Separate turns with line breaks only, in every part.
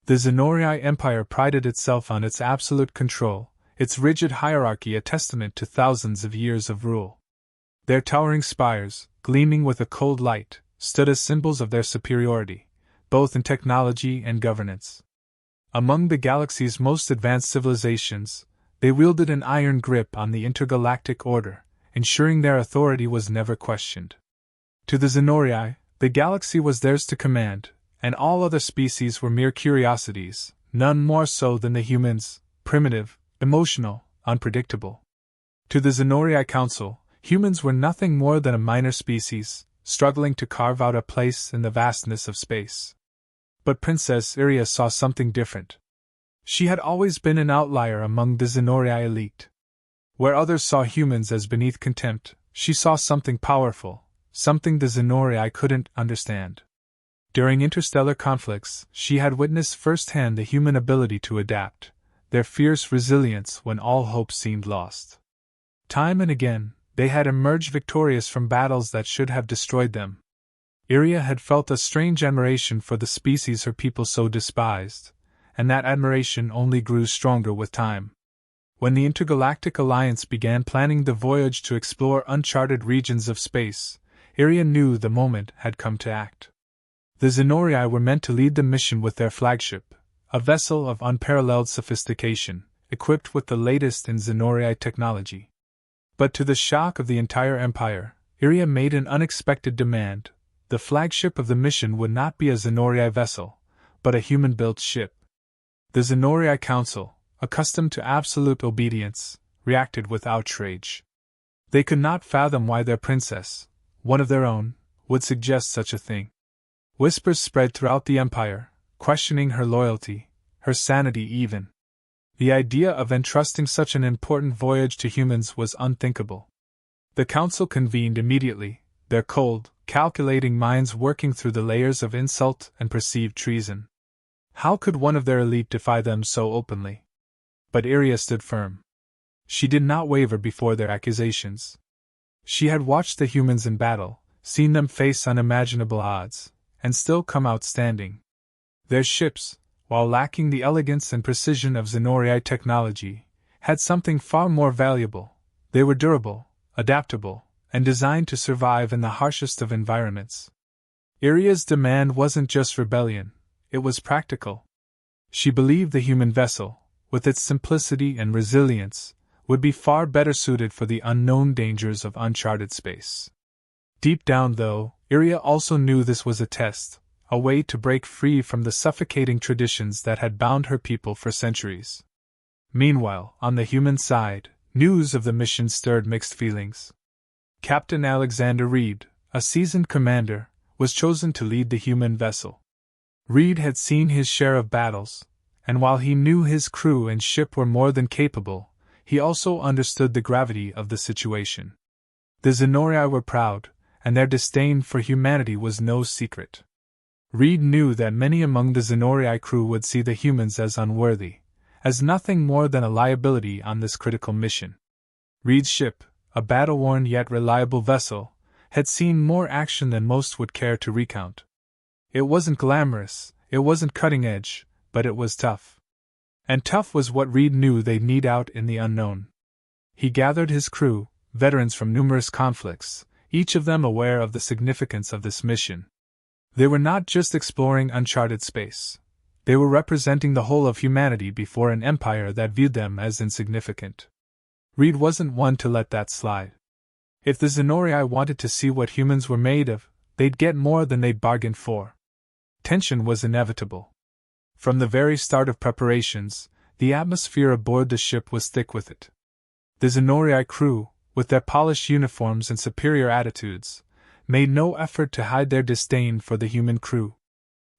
The Zenori Empire prided itself on its absolute control, its rigid hierarchy a testament to thousands of years of rule. Their towering spires, gleaming with a cold light, stood as symbols of their superiority, both in technology and governance. Among the galaxy's most advanced civilizations, they wielded an iron grip on the intergalactic order, ensuring their authority was never questioned. To the Zenori, the galaxy was theirs to command, and all other species were mere curiosities, none more so than the humans, primitive, emotional, unpredictable. To the Zenori Council, humans were nothing more than a minor species, struggling to carve out a place in the vastness of space. But Princess Iria saw something different. She had always been an outlier among the Zenori elite. Where others saw humans as beneath contempt, she saw something powerful, something the Zenori couldn't understand. During interstellar conflicts, she had witnessed firsthand the human ability to adapt, their fierce resilience when all hope seemed lost. Time and again, they had emerged victorious from battles that should have destroyed them. Iria had felt a strange admiration for the species her people so despised, and that admiration only grew stronger with time. When the Intergalactic Alliance began planning the voyage to explore uncharted regions of space, Iria knew the moment had come to act. The Zenori were meant to lead the mission with their flagship, a vessel of unparalleled sophistication, equipped with the latest in Zenori technology. But to the shock of the entire Empire, Iria made an unexpected demand. The flagship of the mission would not be a Zenori vessel, but a human-built ship. The Zenori Council, accustomed to absolute obedience, reacted with outrage. They could not fathom why their princess, one of their own, would suggest such a thing. Whispers spread throughout the Empire, questioning her loyalty, her sanity even. The idea of entrusting such an important voyage to humans was unthinkable. The Council convened immediately, their cold, calculating minds working through the layers of insult and perceived treason. How could one of their elite defy them so openly? But Iria stood firm. She did not waver before their accusations. She had watched the humans in battle, seen them face unimaginable odds, and still come out standing. Their ships, while lacking the elegance and precision of Zenori technology, had something far more valuable. They were durable, adaptable, and designed to survive in the harshest of environments. Iria's demand wasn't just rebellion, it was practical. She believed the human vessel, with its simplicity and resilience, would be far better suited for the unknown dangers of uncharted space. Deep down, though, Iria also knew this was a test, a way to break free from the suffocating traditions that had bound her people for centuries. Meanwhile, on the human side, news of the mission stirred mixed feelings. Captain Alexander Reed, a seasoned commander, was chosen to lead the human vessel. Reed had seen his share of battles, and while he knew his crew and ship were more than capable, he also understood the gravity of the situation. The Zenori were proud, and their disdain for humanity was no secret. Reed knew that many among the Zenori crew would see the humans as unworthy, as nothing more than a liability on this critical mission. Reed's ship, a battle-worn yet reliable vessel, had seen more action than most would care to recount. It wasn't glamorous, it wasn't cutting-edge, but it was tough. And tough was what Reed knew they'd need out in the unknown. He gathered his crew, veterans from numerous conflicts, each of them aware of the significance of this mission. They were not just exploring uncharted space. They were representing the whole of humanity before an empire that viewed them as insignificant. Reed wasn't one to let that slide. If the Zenori wanted to see what humans were made of, they'd get more than they'd bargained for. Tension was inevitable. From the very start of preparations, the atmosphere aboard the ship was thick with it. The Zenori crew, with their polished uniforms and superior attitudes, made no effort to hide their disdain for the human crew.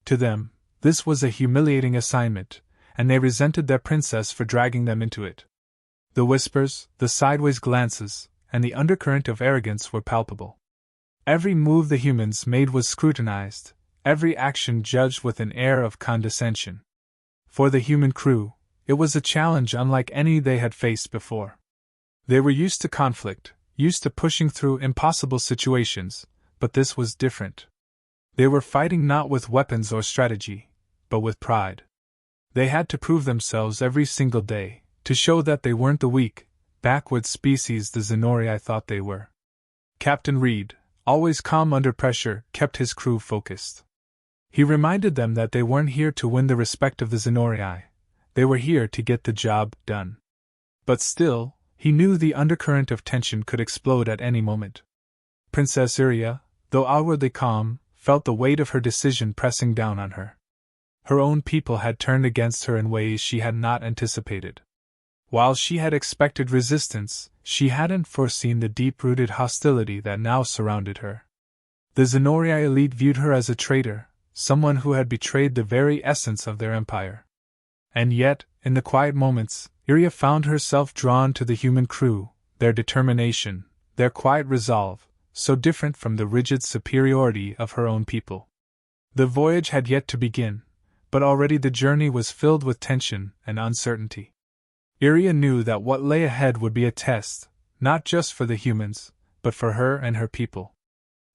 To them, this was a humiliating assignment, and they resented their princess for dragging them into it. The whispers, the sideways glances, and the undercurrent of arrogance were palpable. Every move the humans made was scrutinized, every action judged with an air of condescension. For the human crew, it was a challenge unlike any they had faced before. They were used to conflict, used to pushing through impossible situations, but this was different. They were fighting not with weapons or strategy, but with pride. They had to prove themselves every single day, to show that they weren't the weak, backward species the Zenori thought they were. Captain Reed, always calm under pressure, kept his crew focused. He reminded them that they weren't here to win the respect of the Zenori. They were here to get the job done. But still, he knew the undercurrent of tension could explode at any moment. Princess Iria, though outwardly calm, felt the weight of her decision pressing down on her. Her own people had turned against her in ways she had not anticipated. While she had expected resistance, she hadn't foreseen the deep-rooted hostility that now surrounded her. The Zenori elite viewed her as a traitor, someone who had betrayed the very essence of their empire. And yet, in the quiet moments, Iria found herself drawn to the human crew, their determination, their quiet resolve, so different from the rigid superiority of her own people. The voyage had yet to begin, but already the journey was filled with tension and uncertainty. Iria knew that what lay ahead would be a test, not just for the humans, but for her and her people.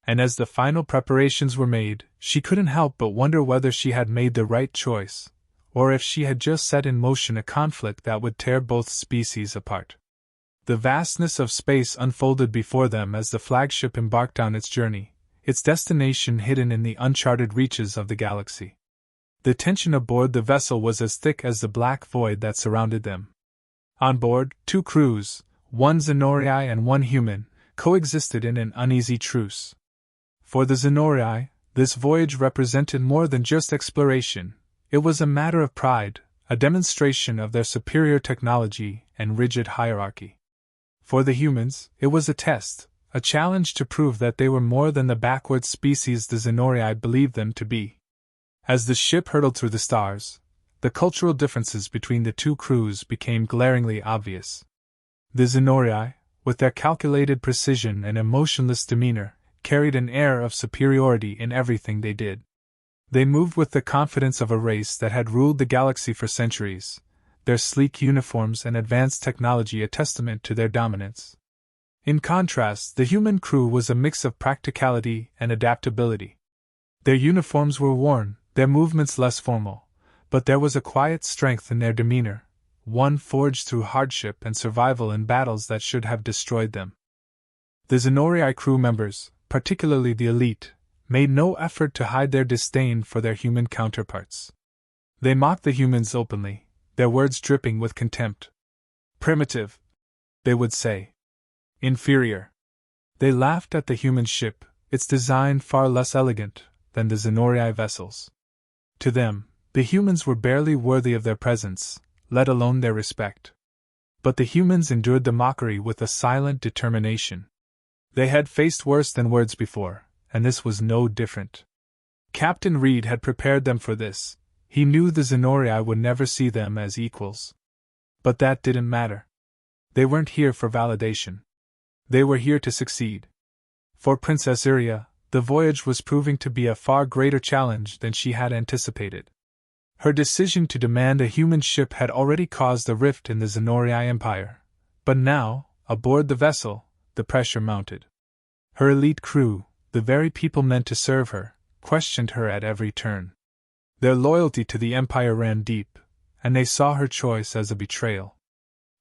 And as the final preparations were made, she couldn't help but wonder whether she had made the right choice, or if she had just set in motion a conflict that would tear both species apart. The vastness of space unfolded before them as the flagship embarked on its journey, its destination hidden in the uncharted reaches of the galaxy. The tension aboard the vessel was as thick as the black void that surrounded them. On board, two crews, one Zenori and one human, coexisted in an uneasy truce. For the Zenori, this voyage represented more than just exploration. It was a matter of pride, a demonstration of their superior technology and rigid hierarchy. For the humans, it was a test, a challenge to prove that they were more than the backward species the Zenori believed them to be. As the ship hurtled through the stars, the cultural differences between the two crews became glaringly obvious. The Zenori, with their calculated precision and emotionless demeanor, carried an air of superiority in everything they did. They moved with the confidence of a race that had ruled the galaxy for centuries, their sleek uniforms and advanced technology a testament to their dominance. In contrast, the human crew was a mix of practicality and adaptability. Their uniforms were worn, their movements less formal, but there was a quiet strength in their demeanor, one forged through hardship and survival in battles that should have destroyed them. The Zenori crew members, particularly the elite, made no effort to hide their disdain for their human counterparts. They mocked the humans openly, their words dripping with contempt. Primitive, they would say. Inferior. They laughed at the human ship, its design far less elegant than the Zenori vessels. To them, the humans were barely worthy of their presence, let alone their respect. But the humans endured the mockery with a silent determination. They had faced worse than words before, and this was no different. Captain Reed had prepared them for this. He knew the Zenori would never see them as equals. But that didn't matter. They weren't here for validation. They were here to succeed. For Princess Iria, the voyage was proving to be a far greater challenge than she had anticipated. Her decision to demand a human ship had already caused a rift in the Zenori Empire, but now, aboard the vessel, the pressure mounted. Her elite crew, the very people meant to serve her, questioned her at every turn. Their loyalty to the Empire ran deep, and they saw her choice as a betrayal.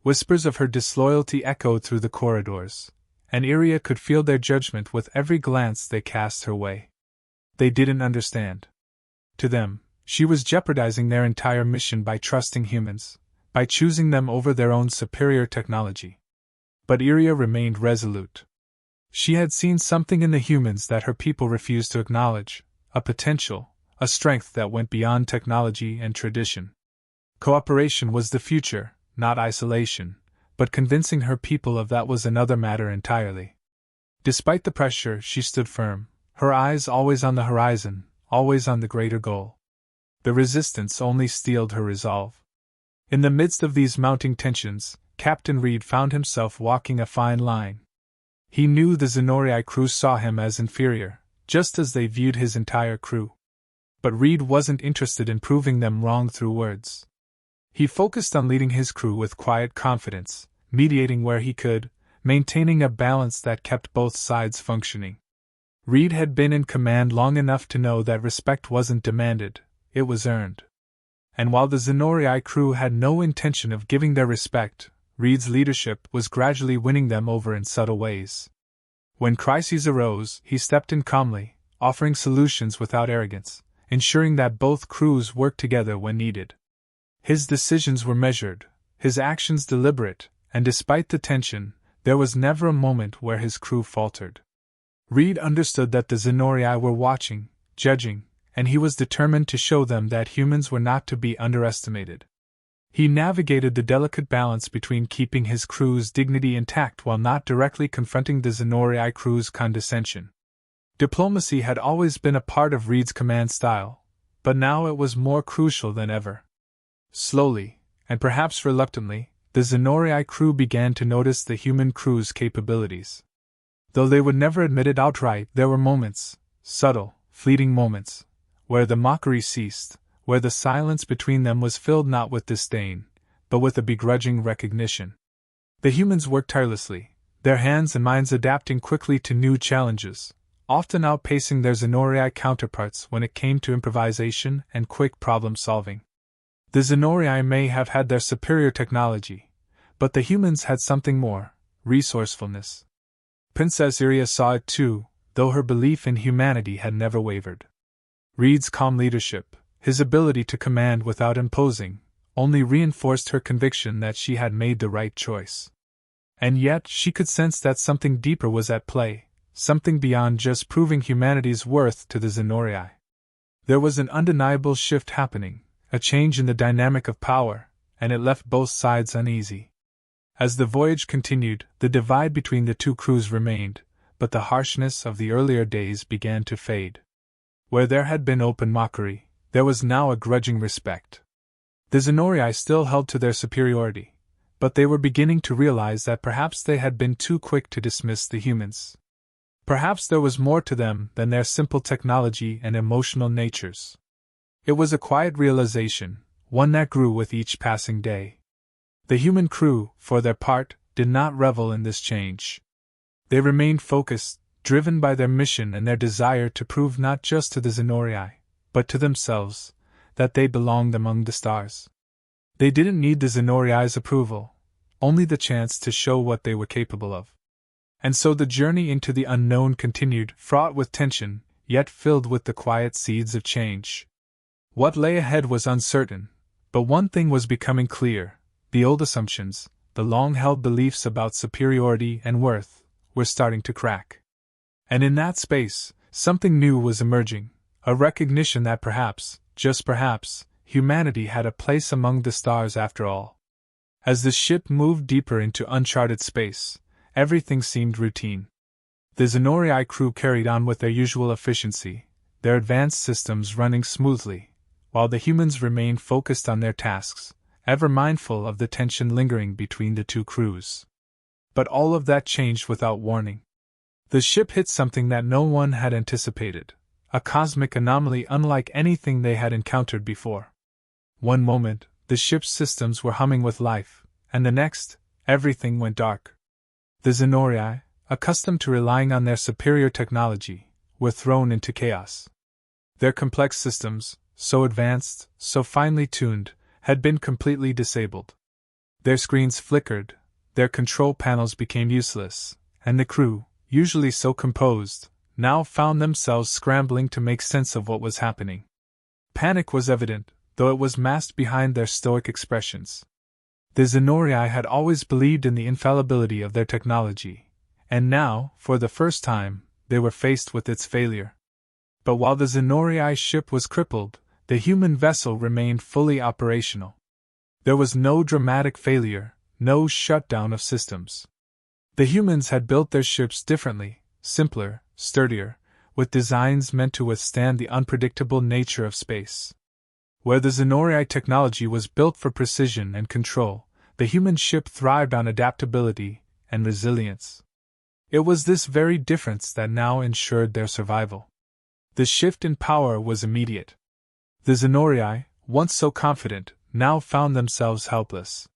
Whispers of her disloyalty echoed through the corridors, and Iria could feel their judgment with every glance they cast her way. They didn't understand. To them, she was jeopardizing their entire mission by trusting humans, by choosing them over their own superior technology. But Iria remained resolute. She had seen something in the humans that her people refused to acknowledge, a potential, a strength that went beyond technology and tradition. Cooperation was the future, not isolation, but convincing her people of that was another matter entirely. Despite the pressure, she stood firm, her eyes always on the horizon, always on the greater goal. The resistance only steeled her resolve. In the midst of these mounting tensions, Captain Reed found himself walking a fine line. He knew the Zenori crew saw him as inferior, just as they viewed his entire crew. But Reed wasn't interested in proving them wrong through words. He focused on leading his crew with quiet confidence, mediating where he could, maintaining a balance that kept both sides functioning. Reed had been in command long enough to know that respect wasn't demanded, it was earned. And while the Zenori crew had no intention of giving their respect, Reed's leadership was gradually winning them over in subtle ways. When crises arose, he stepped in calmly, offering solutions without arrogance, ensuring that both crews worked together when needed. His decisions were measured, his actions deliberate, and despite the tension, there was never a moment where his crew faltered. Reed understood that the Zenori were watching, judging, and he was determined to show them that humans were not to be underestimated. He navigated the delicate balance between keeping his crew's dignity intact while not directly confronting the Zenori crew's condescension. Diplomacy had always been a part of Reed's command style, but now it was more crucial than ever. Slowly, and perhaps reluctantly, the Zenori crew began to notice the human crew's capabilities. Though they would never admit it outright, there were moments, subtle, fleeting moments, where the mockery ceased, where the silence between them was filled not with disdain, but with a begrudging recognition. The humans worked tirelessly, their hands and minds adapting quickly to new challenges, often outpacing their Zenori counterparts when it came to improvisation and quick problem-solving. The Zenori may have had their superior technology, but the humans had something more: resourcefulness. Princess Iria saw it too, though her belief in humanity had never wavered. Reed's calm leadership, his ability to command without imposing, only reinforced her conviction that she had made the right choice. And yet she could sense that something deeper was at play, something beyond just proving humanity's worth to the Zenori. There was an undeniable shift happening, a change in the dynamic of power, and it left both sides uneasy. As the voyage continued, the divide between the two crews remained, but the harshness of the earlier days began to fade. Where there had been open mockery, there was now a grudging respect. The Zenori still held to their superiority, but they were beginning to realize that perhaps they had been too quick to dismiss the humans. Perhaps there was more to them than their simple technology and emotional natures. It was a quiet realization, one that grew with each passing day. The human crew, for their part, did not revel in this change. They remained focused, driven by their mission and their desire to prove not just to the Zenori, but to themselves, that they belonged among the stars. They didn't need the Zenori's approval, only the chance to show what they were capable of. And so the journey into the unknown continued, fraught with tension, yet filled with the quiet seeds of change. What lay ahead was uncertain, but one thing was becoming clear: the old assumptions, the long-held beliefs about superiority and worth, were starting to crack. And in that space, something new was emerging, a recognition that perhaps, just perhaps, humanity had a place among the stars after all. As the ship moved deeper into uncharted space, everything seemed routine. The Zenori crew carried on with their usual efficiency, their advanced systems running smoothly, while the humans remained focused on their tasks, ever mindful of the tension lingering between the two crews. But all of that changed without warning. The ship hit something that no one had anticipated, a cosmic anomaly unlike anything they had encountered before. One moment, the ship's systems were humming with life, and the next, everything went dark. The Zenori, accustomed to relying on their superior technology, were thrown into chaos. Their complex systems, so advanced, so finely tuned, had been completely disabled. Their screens flickered, their control panels became useless, and the crew, usually so composed, now found themselves scrambling to make sense of what was happening. Panic was evident, though it was masked behind their stoic expressions. The Zenori had always believed in the infallibility of their technology, and now, for the first time, they were faced with its failure. But while the Zenori ship was crippled, the human vessel remained fully operational. There was no dramatic failure, no shutdown of systems. The humans had built their ships differently, simpler, sturdier, with designs meant to withstand the unpredictable nature of space. Where the Zenori technology was built for precision and control, the human ship thrived on adaptability and resilience. It was this very difference that now ensured their survival. The shift in power was immediate. The Zenori, once so confident, now found themselves helpless.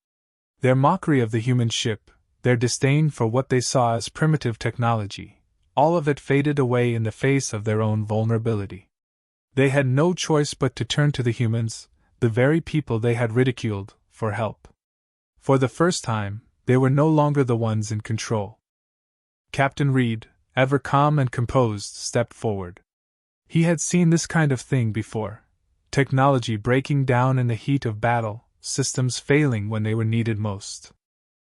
Their mockery of the human ship, their disdain for what they saw as primitive technology, all of it faded away in the face of their own vulnerability. They had no choice but to turn to the humans, the very people they had ridiculed, for help. For the first time, they were no longer the ones in control. Captain Reed, ever calm and composed, stepped forward. He had seen this kind of thing before. Technology breaking down in the heat of battle, systems failing when they were needed most.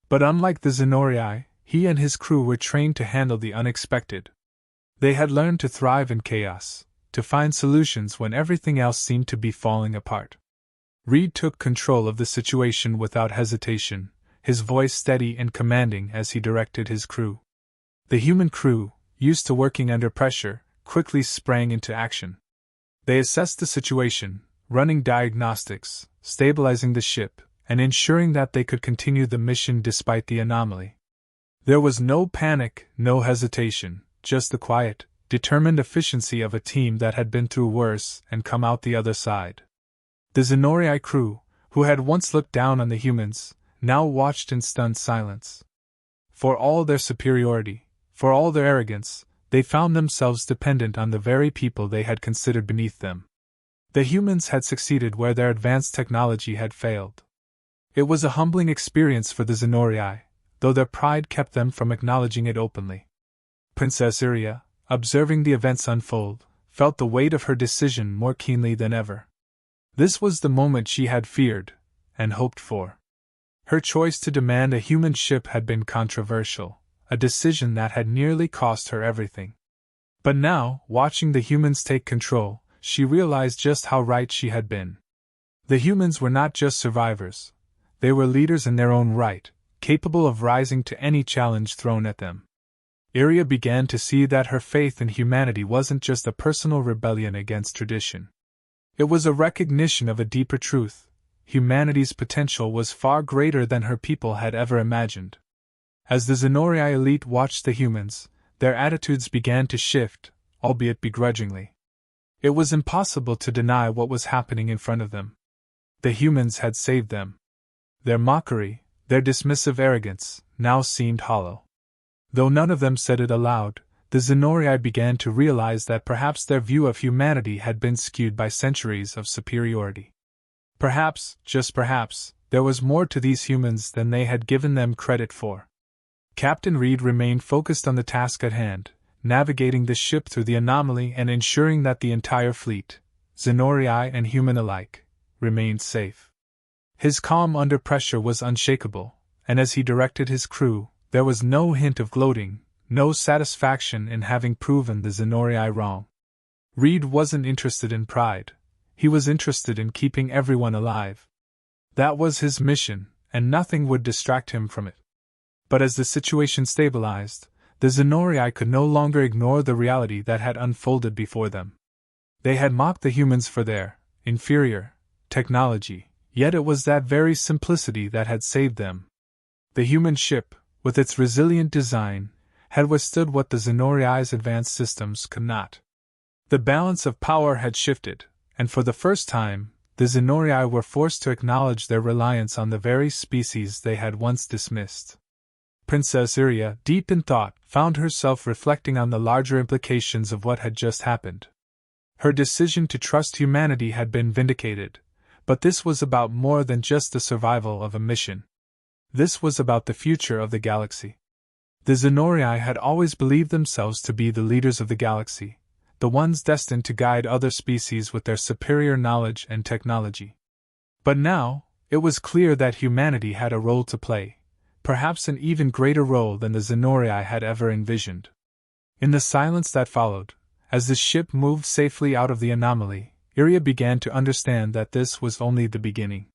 But unlike the Xenorii, he and his crew were trained to handle the unexpected. They had learned to thrive in chaos, to find solutions when everything else seemed to be falling apart. Reed took control of the situation without hesitation, his voice steady and commanding as he directed his crew. The human crew, used to working under pressure, quickly sprang into action. They assessed the situation, running diagnostics, stabilizing the ship, and ensuring that they could continue the mission despite the anomaly. There was no panic, no hesitation, just the quiet, determined efficiency of a team that had been through worse and come out the other side. The Xenorii crew, who had once looked down on the humans, now watched in stunned silence. For all their superiority, for all their arrogance, they found themselves dependent on the very people they had considered beneath them. The humans had succeeded where their advanced technology had failed. It was a humbling experience for the Xenorii, though their pride kept them from acknowledging it openly. Princess Iria, observing the events unfold, felt the weight of her decision more keenly than ever. This was the moment she had feared and hoped for. Her choice to demand a human ship had been controversial, a decision that had nearly cost her everything. But now, watching the humans take control, she realized just how right she had been. The humans were not just survivors. They were leaders in their own right, capable of rising to any challenge thrown at them. Iria began to see that her faith in humanity wasn't just a personal rebellion against tradition. It was a recognition of a deeper truth. Humanity's potential was far greater than her people had ever imagined. As the Xenorii elite watched the humans, their attitudes began to shift, albeit begrudgingly. It was impossible to deny what was happening in front of them. The humans had saved them. Their mockery, their dismissive arrogance, now seemed hollow. Though none of them said it aloud, the Xenorii began to realize that perhaps their view of humanity had been skewed by centuries of superiority. Perhaps, just perhaps, there was more to these humans than they had given them credit for. Captain Reed remained focused on the task at hand, navigating the ship through the anomaly and ensuring that the entire fleet, Xenorii and human alike, remained safe. His calm under pressure was unshakable, and as he directed his crew, there was no hint of gloating, no satisfaction in having proven the Xenorii wrong. Reed wasn't interested in pride. He was interested in keeping everyone alive. That was his mission, and nothing would distract him from it. But as the situation stabilized, the Xenorii could no longer ignore the reality that had unfolded before them. They had mocked the humans for their inferior technology, yet it was that very simplicity that had saved them. The human ship, with its resilient design, had withstood what the Xenorii's advanced systems could not. The balance of power had shifted, and for the first time, the Xenorii were forced to acknowledge their reliance on the very species they had once dismissed. Princess Iria, deep in thought, found herself reflecting on the larger implications of what had just happened. Her decision to trust humanity had been vindicated, but this was about more than just the survival of a mission. This was about the future of the galaxy. The Xenorii had always believed themselves to be the leaders of the galaxy, the ones destined to guide other species with their superior knowledge and technology. But now, it was clear that humanity had a role to play, perhaps an even greater role than the Xenorii had ever envisioned. In the silence that followed, as the ship moved safely out of the anomaly, Iria began to understand that this was only the beginning.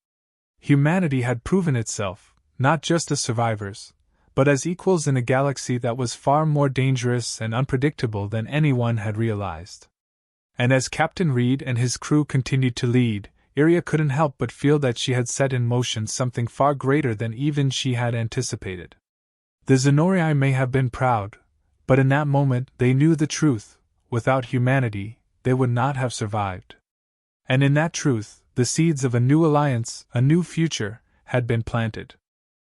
Humanity had proven itself, not just as survivors, but as equals in a galaxy that was far more dangerous and unpredictable than anyone had realized. And as Captain Reed and his crew continued to lead, Iria couldn't help but feel that she had set in motion something far greater than even she had anticipated. The Xenorii may have been proud, but in that moment they knew the truth: without humanity, they would not have survived. And in that truth, the seeds of a new alliance, a new future, had been planted.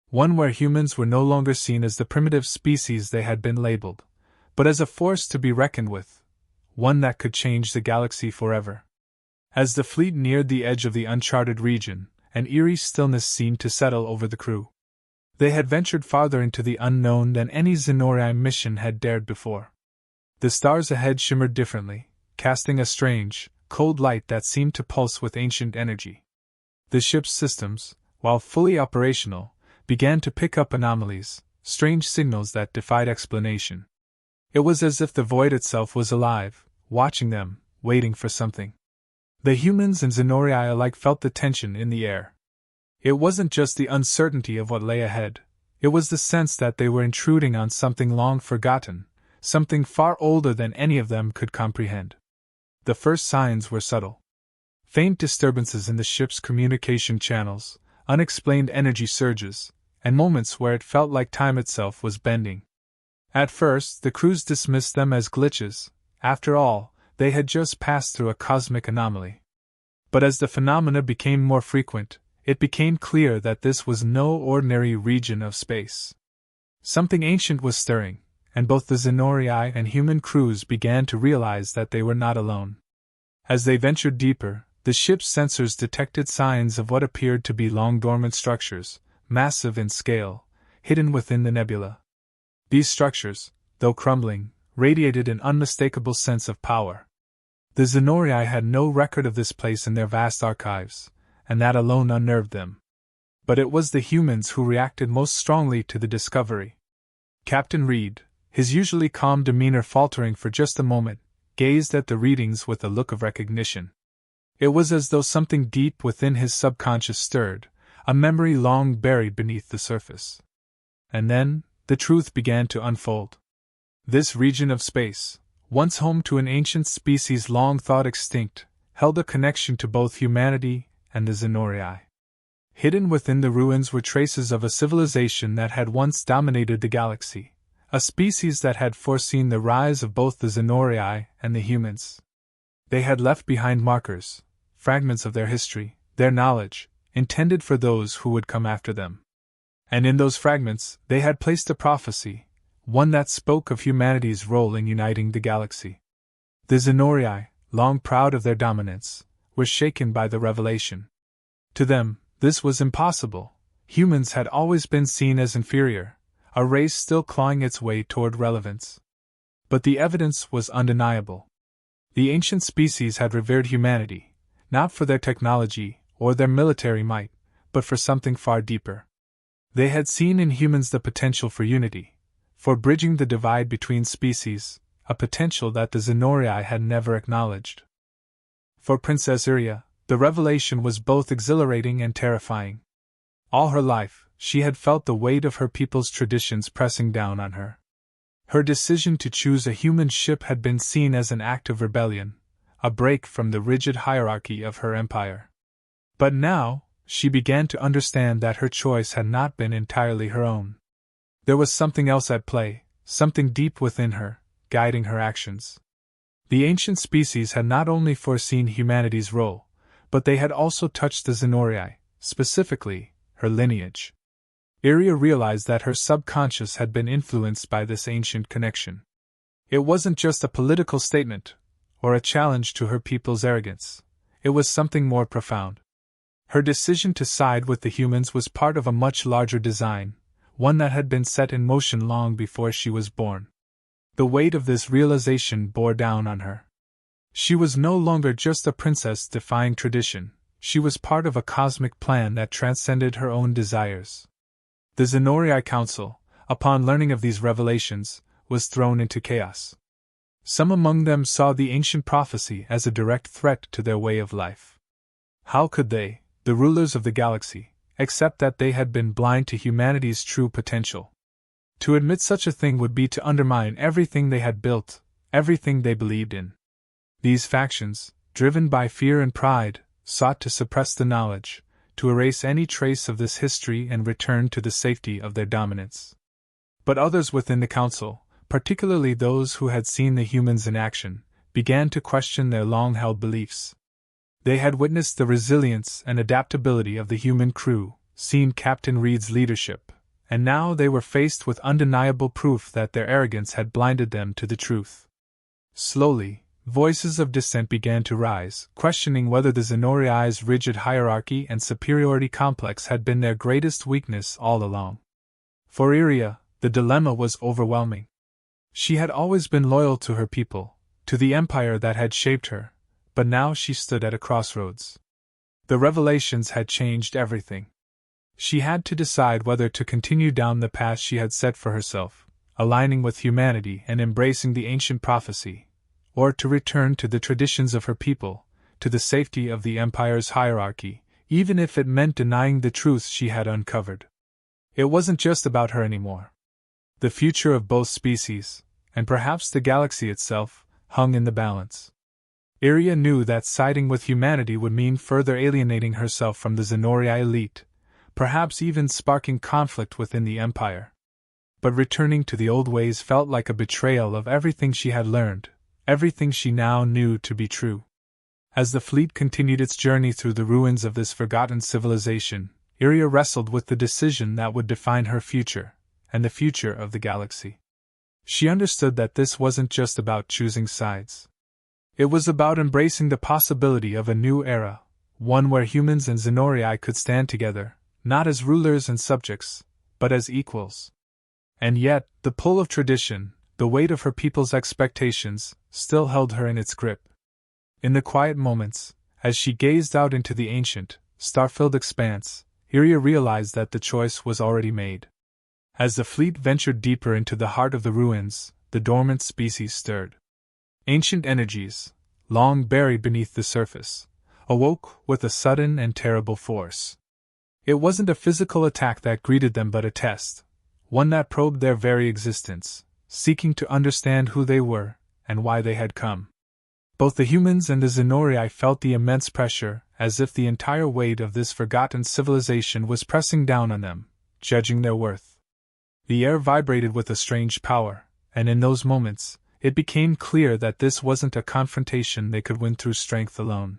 One where humans were no longer seen as the primitive species they had been labeled, but as a force to be reckoned with, one that could change the galaxy forever. As the fleet neared the edge of the uncharted region, an eerie stillness seemed to settle over the crew. They had ventured farther into the unknown than any Zenori mission had dared before. The stars ahead shimmered differently, casting a strange, cold light that seemed to pulse with ancient energy. The ship's systems, while fully operational, began to pick up anomalies, strange signals that defied explanation. It was as if the void itself was alive, watching them, waiting for something. The humans and Zenori alike felt the tension in the air. It wasn't just the uncertainty of what lay ahead, it was the sense that they were intruding on something long forgotten, something far older than any of them could comprehend. The first signs were subtle. Faint disturbances in the ship's communication channels, unexplained energy surges, and moments where it felt like time itself was bending. At first, the crews dismissed them as glitches. After all, they had just passed through a cosmic anomaly. But as the phenomena became more frequent, it became clear that this was no ordinary region of space. Something ancient was stirring, and both the Zenori and human crews began to realize that they were not alone. As they ventured deeper, the ship's sensors detected signs of what appeared to be long-dormant structures, massive in scale, hidden within the nebula. These structures, though crumbling, radiated an unmistakable sense of power. The Zenori had no record of this place in their vast archives, and that alone unnerved them. But it was the humans who reacted most strongly to the discovery. Captain Reed, his usually calm demeanor faltering for just a moment, gazed at the readings with a look of recognition. It was as though something deep within his subconscious stirred, a memory long buried beneath the surface. And then, the truth began to unfold. This region of space, once home to an ancient species long thought extinct, held a connection to both humanity and the Zenori. Hidden within the ruins were traces of a civilization that had once dominated the galaxy, a species that had foreseen the rise of both the Zenori and the humans. They had left behind markers, fragments of their history, their knowledge, intended for those who would come after them. And in those fragments, they had placed a prophecy, one that spoke of humanity's role in uniting the galaxy. The Zenori, long proud of their dominance, were shaken by the revelation. To them, this was impossible. Humans had always been seen as inferior, a race still clawing its way toward relevance. But the evidence was undeniable. The ancient species had revered humanity, not for their technology or their military might, but for something far deeper. They had seen in humans the potential for unity, for bridging the divide between species, a potential that the Zenori had never acknowledged. For Princess Iria, the revelation was both exhilarating and terrifying. All her life, she had felt the weight of her people's traditions pressing down on her. Her decision to choose a human ship had been seen as an act of rebellion, a break from the rigid hierarchy of her empire. But now, she began to understand that her choice had not been entirely her own. There was something else at play, something deep within her, guiding her actions. The ancient species had not only foreseen humanity's role, but they had also touched the Zenori, specifically, her lineage. Iria realized that her subconscious had been influenced by this ancient connection. It wasn't just a political statement, or a challenge to her people's arrogance. It was something more profound. Her decision to side with the humans was part of a much larger design, one that had been set in motion long before she was born. The weight of this realization bore down on her. She was no longer just a princess defying tradition, she was part of a cosmic plan that transcended her own desires. The Zenori Council, upon learning of these revelations, was thrown into chaos. Some among them saw the ancient prophecy as a direct threat to their way of life. How could they, the rulers of the galaxy, accept that they had been blind to humanity's true potential? To admit such a thing would be to undermine everything they had built, everything they believed in. These factions, driven by fear and pride, sought to suppress the knowledge, to erase any trace of this history and return to the safety of their dominance. But others within the council, particularly those who had seen the humans in action, began to question their long-held beliefs. They had witnessed the resilience and adaptability of the human crew, seen Captain Reed's leadership, and now they were faced with undeniable proof that their arrogance had blinded them to the truth. Slowly, voices of dissent began to rise, questioning whether the Zenoriai's rigid hierarchy and superiority complex had been their greatest weakness all along. For Iria, the dilemma was overwhelming. She had always been loyal to her people, to the empire that had shaped her, but now she stood at a crossroads. The revelations had changed everything. She had to decide whether to continue down the path she had set for herself, aligning with humanity and embracing the ancient prophecy, or to return to the traditions of her people, to the safety of the empire's hierarchy, even if it meant denying the truths she had uncovered. It wasn't just about her anymore. The future of both species, and perhaps the galaxy itself, hung in the balance. Iria knew that siding with humanity would mean further alienating herself from the Zenoria elite, perhaps even sparking conflict within the Empire. But returning to the old ways felt like a betrayal of everything she had learned, everything she now knew to be true. As the fleet continued its journey through the ruins of this forgotten civilization, Iria wrestled with the decision that would define her future, and the future of the galaxy. She understood that this wasn't just about choosing sides. It was about embracing the possibility of a new era, one where humans and Zenorii could stand together, not as rulers and subjects, but as equals. And yet, the pull of tradition, the weight of her people's expectations, still held her in its grip. In the quiet moments, as she gazed out into the ancient, star-filled expanse, Iria realized that the choice was already made. As the fleet ventured deeper into the heart of the ruins, the dormant species stirred. Ancient energies, long buried beneath the surface, awoke with a sudden and terrible force. It wasn't a physical attack that greeted them but a test, one that probed their very existence, seeking to understand who they were and why they had come. Both the humans and the Zenorii felt the immense pressure, as if the entire weight of this forgotten civilization was pressing down on them, judging their worth. The air vibrated with a strange power, and in those moments, it became clear that this wasn't a confrontation they could win through strength alone.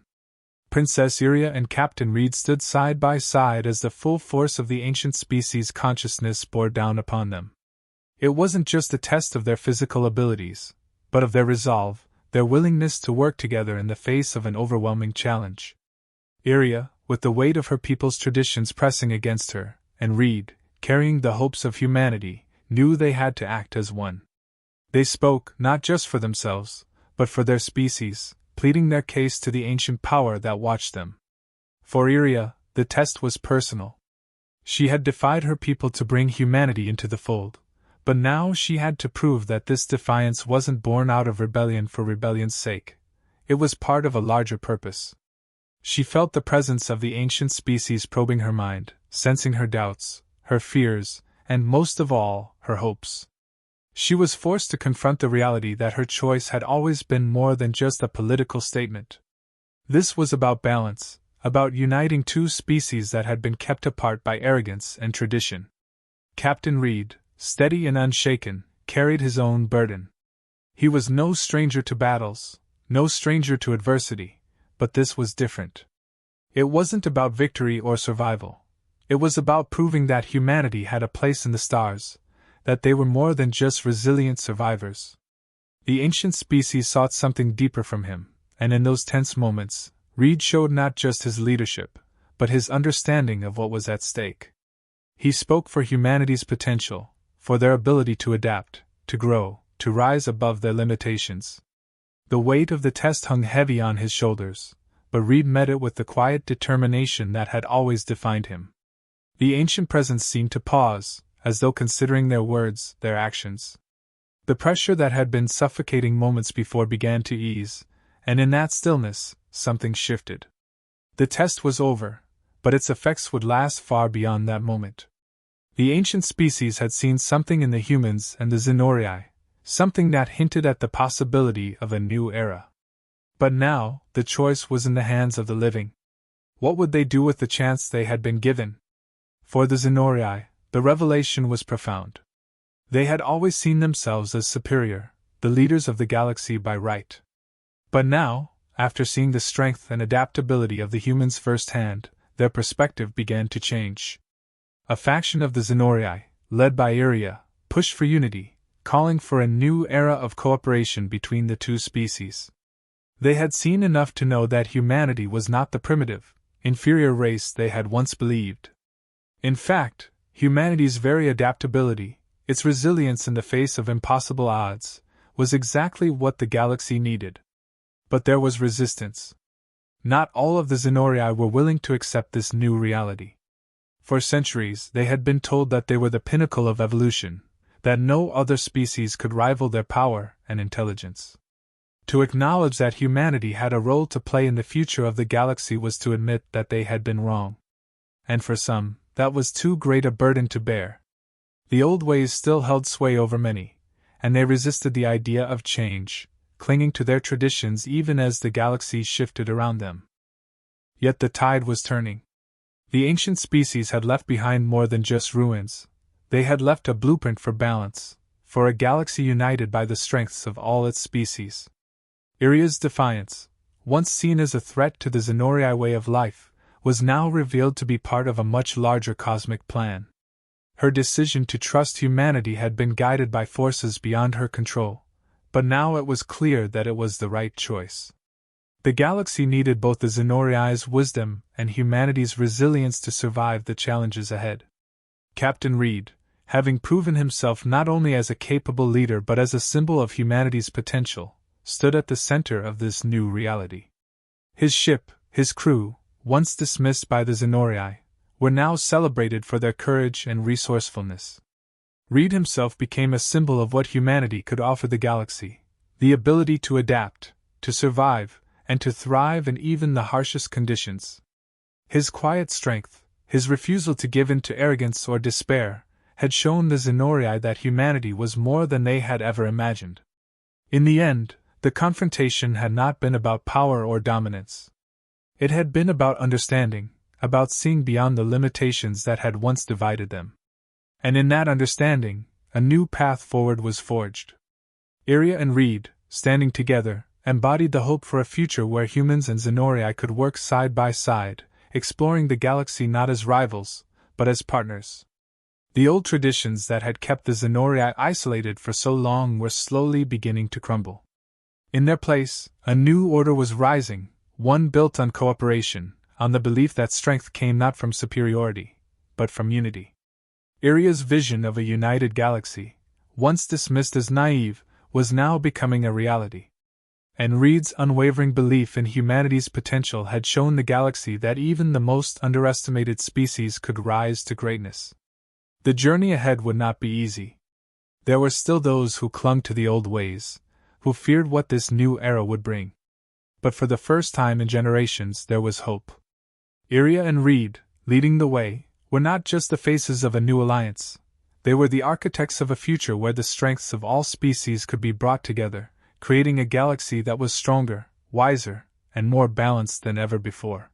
Princess Iria and Captain Reed stood side by side as the full force of the ancient species' consciousness bore down upon them. It wasn't just a test of their physical abilities, but of their resolve, their willingness to work together in the face of an overwhelming challenge. Iria, with the weight of her people's traditions pressing against her, and Reed, carrying the hopes of humanity, knew they had to act as one. They spoke not just for themselves, but for their species, pleading their case to the ancient power that watched them. For Iria, the test was personal. She had defied her people to bring humanity into the fold, but now she had to prove that this defiance wasn't born out of rebellion for rebellion's sake. It was part of a larger purpose. She felt the presence of the ancient species probing her mind, sensing her doubts, her fears, and most of all, her hopes. She was forced to confront the reality that her choice had always been more than just a political statement. This was about balance, about uniting two species that had been kept apart by arrogance and tradition. Captain Reed, steady and unshaken, carried his own burden. He was no stranger to battles, no stranger to adversity, but this was different. It wasn't about victory or survival. It was about proving that humanity had a place in the stars, that they were more than just resilient survivors. The ancient species sought something deeper from him, and in those tense moments, Reed showed not just his leadership, but his understanding of what was at stake. He spoke for humanity's potential, for their ability to adapt, to grow, to rise above their limitations. The weight of the test hung heavy on his shoulders, but Reed met it with the quiet determination that had always defined him. The ancient presence seemed to pause, as though considering their words, their actions. The pressure that had been suffocating moments before began to ease, and in that stillness, something shifted. The test was over, but its effects would last far beyond that moment. The ancient species had seen something in the humans and the Zenorii, something that hinted at the possibility of a new era. But now, the choice was in the hands of the living. What would they do with the chance they had been given? For the Zenorii, the revelation was profound. They had always seen themselves as superior, the leaders of the galaxy by right. But now, after seeing the strength and adaptability of the humans firsthand, their perspective began to change. A faction of the Zenorii, led by Iria, pushed for unity, calling for a new era of cooperation between the two species. They had seen enough to know that humanity was not the primitive, inferior race they had once believed. In fact, humanity's very adaptability, its resilience in the face of impossible odds, was exactly what the galaxy needed. But there was resistance. Not all of the Zenori were willing to accept this new reality. For centuries, they had been told that they were the pinnacle of evolution, that no other species could rival their power and intelligence. To acknowledge that humanity had a role to play in the future of the galaxy was to admit that they had been wrong. And for some, that was too great a burden to bear. The old ways still held sway over many, and they resisted the idea of change, clinging to their traditions even as the galaxy shifted around them. Yet the tide was turning. The ancient species had left behind more than just ruins. They had left a blueprint for balance, for a galaxy united by the strengths of all its species. Iria's defiance, once seen as a threat to the Zenori way of life, was now revealed to be part of a much larger cosmic plan. Her decision to trust humanity had been guided by forces beyond her control, but now it was clear that it was the right choice. The galaxy needed both the Zenori's wisdom and humanity's resilience to survive the challenges ahead. Captain Reed, having proven himself not only as a capable leader but as a symbol of humanity's potential, stood at the center of this new reality. His ship, his crew, once dismissed by the Zenori, were now celebrated for their courage and resourcefulness. Reed himself became a symbol of what humanity could offer the galaxy: the ability to adapt, to survive, and to thrive in even the harshest conditions. His quiet strength, his refusal to give in to arrogance or despair, had shown the Zenori that humanity was more than they had ever imagined. In the end, the confrontation had not been about power or dominance. It had been about understanding, about seeing beyond the limitations that had once divided them. And in that understanding, a new path forward was forged. Iria and Reed, standing together, embodied the hope for a future where humans and Zenori could work side by side, exploring the galaxy not as rivals, but as partners. The old traditions that had kept the Zenori isolated for so long were slowly beginning to crumble. In their place, a new order was rising, one built on cooperation, on the belief that strength came not from superiority, but from unity. Iria's vision of a united galaxy, once dismissed as naive, was now becoming a reality. And Reed's unwavering belief in humanity's potential had shown the galaxy that even the most underestimated species could rise to greatness. The journey ahead would not be easy. There were still those who clung to the old ways, who feared what this new era would bring. But for the first time in generations there was hope. Iria and Reed, leading the way, were not just the faces of a new alliance. They were the architects of a future where the strengths of all species could be brought together, creating a galaxy that was stronger, wiser, and more balanced than ever before.